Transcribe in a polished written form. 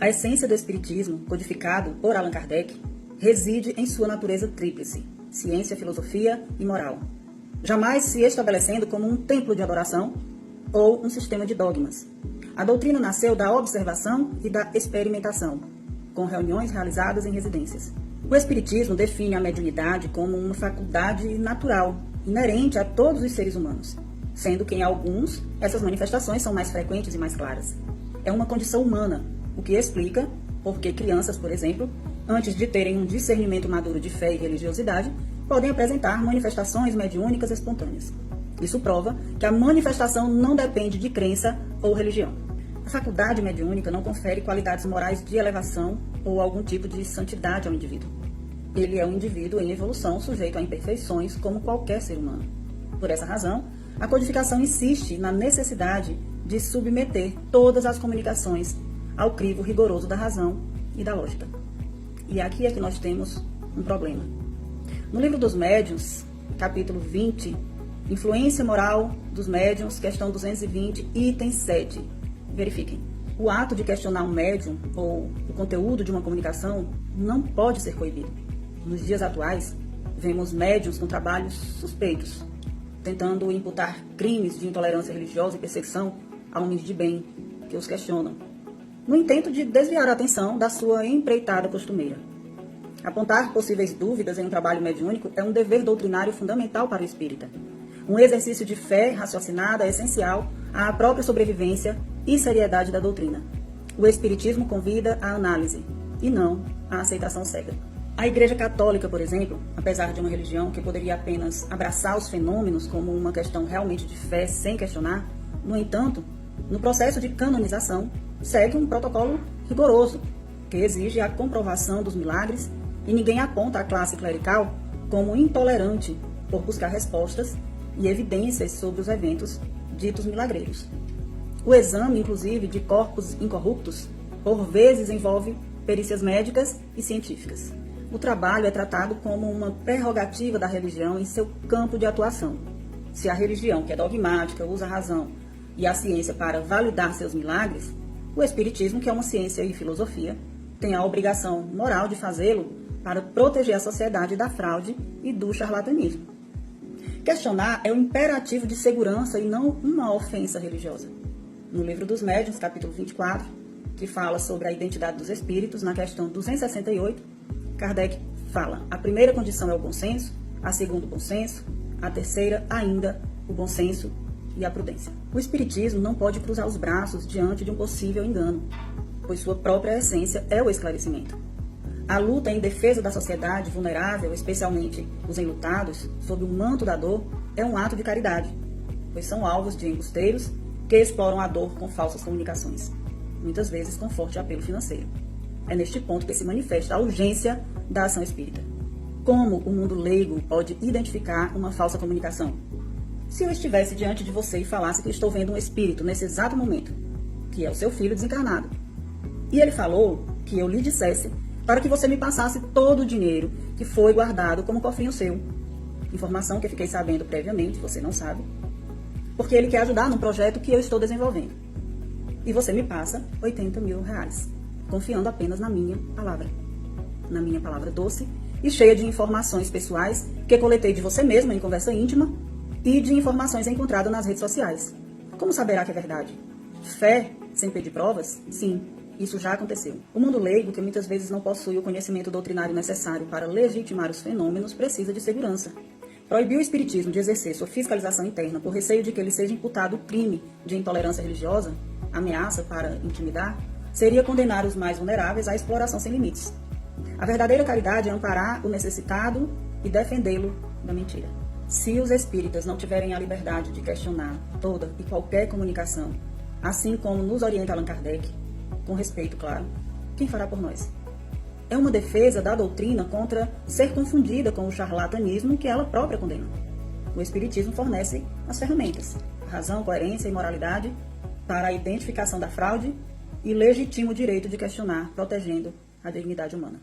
A essência do Espiritismo, codificado por Allan Kardec, reside em sua natureza tríplice: ciência, filosofia e moral, jamais se estabelecendo como um templo de adoração ou um sistema de dogmas. A doutrina nasceu da observação e da experimentação, com reuniões realizadas em residências. O Espiritismo define a mediunidade como uma faculdade natural, inerente a todos os seres humanos, sendo que em alguns essas manifestações são mais frequentes e mais claras. É uma condição humana, o que explica por que crianças, por exemplo, antes de terem um discernimento maduro de fé e religiosidade, podem apresentar manifestações mediúnicas espontâneas. Isso prova que a manifestação não depende de crença ou religião. A faculdade mediúnica não confere qualidades morais de elevação ou algum tipo de santidade ao indivíduo. Ele é um indivíduo em evolução, sujeito a imperfeições, como qualquer ser humano. Por essa razão, a codificação insiste na necessidade de submeter todas as comunicações ao crivo rigoroso da razão e da lógica. E aqui é que nós temos um problema. No livro dos médiuns, capítulo 20, Influência Moral dos Médiuns, questão 220, item 7. Verifiquem. O ato de questionar um médium ou o conteúdo de uma comunicação não pode ser coibido. Nos dias atuais, vemos médiuns com trabalhos suspeitos, tentando imputar crimes de intolerância religiosa e perseguição a homens de bem que os questionam, no intento de desviar a atenção da sua empreitada costumeira. Apontar possíveis dúvidas em um trabalho mediúnico é um dever doutrinário fundamental para o espírita. Um exercício de fé raciocinada é essencial à própria sobrevivência e seriedade da doutrina. O Espiritismo convida à análise, e não à aceitação cega. A Igreja Católica, por exemplo, apesar de uma religião que poderia apenas abraçar os fenômenos como uma questão realmente de fé sem questionar, no entanto, no processo de canonização, segue um protocolo rigoroso, que exige a comprovação dos milagres, e ninguém aponta a classe clerical como intolerante por buscar respostas e evidências sobre os eventos ditos milagreiros. O exame, inclusive, de corpos incorruptos, por vezes envolve perícias médicas e científicas. O trabalho é tratado como uma prerrogativa da religião em seu campo de atuação. Se a religião, que é dogmática, usa a razão e a ciência para validar seus milagres, o Espiritismo, que é uma ciência e filosofia, tem a obrigação moral de fazê-lo para proteger a sociedade da fraude e do charlatanismo. Questionar é um imperativo de segurança e não uma ofensa religiosa. No livro dos Médiuns, capítulo 24, que fala sobre a identidade dos espíritos, na questão 268, Kardec fala: a primeira condição é o bom senso, a segunda o bom senso, a terceira ainda o bom senso e a prudência. O Espiritismo não pode cruzar os braços diante de um possível engano, pois sua própria essência é o esclarecimento. A luta em defesa da sociedade vulnerável, especialmente os enlutados, sob o manto da dor, é um ato de caridade, pois são alvos de embusteiros que exploram a dor com falsas comunicações, muitas vezes com forte apelo financeiro. É neste ponto que se manifesta a urgência da ação espírita. Como o mundo leigo pode identificar uma falsa comunicação? Se eu estivesse diante de você e falasse que estou vendo um espírito nesse exato momento, que é o seu filho desencarnado, e ele falou que eu lhe dissesse para que você me passasse todo o dinheiro que foi guardado como cofrinho seu. Informação que eu fiquei sabendo previamente, você não sabe, porque ele quer ajudar no projeto que eu estou desenvolvendo. E você me passa 80 mil reais, confiando apenas na minha palavra doce e cheia de informações pessoais que coletei de você mesma em conversa íntima e de informações encontradas nas redes sociais. Como saberá que é verdade? Fé sem pedir provas? Sim. Isso já aconteceu. O mundo leigo, que muitas vezes não possui o conhecimento doutrinário necessário para legitimar os fenômenos, precisa de segurança. Proibir o Espiritismo de exercer sua fiscalização interna por receio de que ele seja imputado o crime de intolerância religiosa, ameaça para intimidar, seria condenar os mais vulneráveis à exploração sem limites. A verdadeira caridade é amparar o necessitado e defendê-lo da mentira. Se os espíritas não tiverem a liberdade de questionar toda e qualquer comunicação, assim como nos orienta Allan Kardec, com respeito, claro, quem fará por nós? É uma defesa da doutrina contra ser confundida com o charlatanismo que ela própria condena. O Espiritismo fornece as ferramentas, razão, coerência e moralidade para a identificação da fraude e legitima o direito de questionar, protegendo a dignidade humana.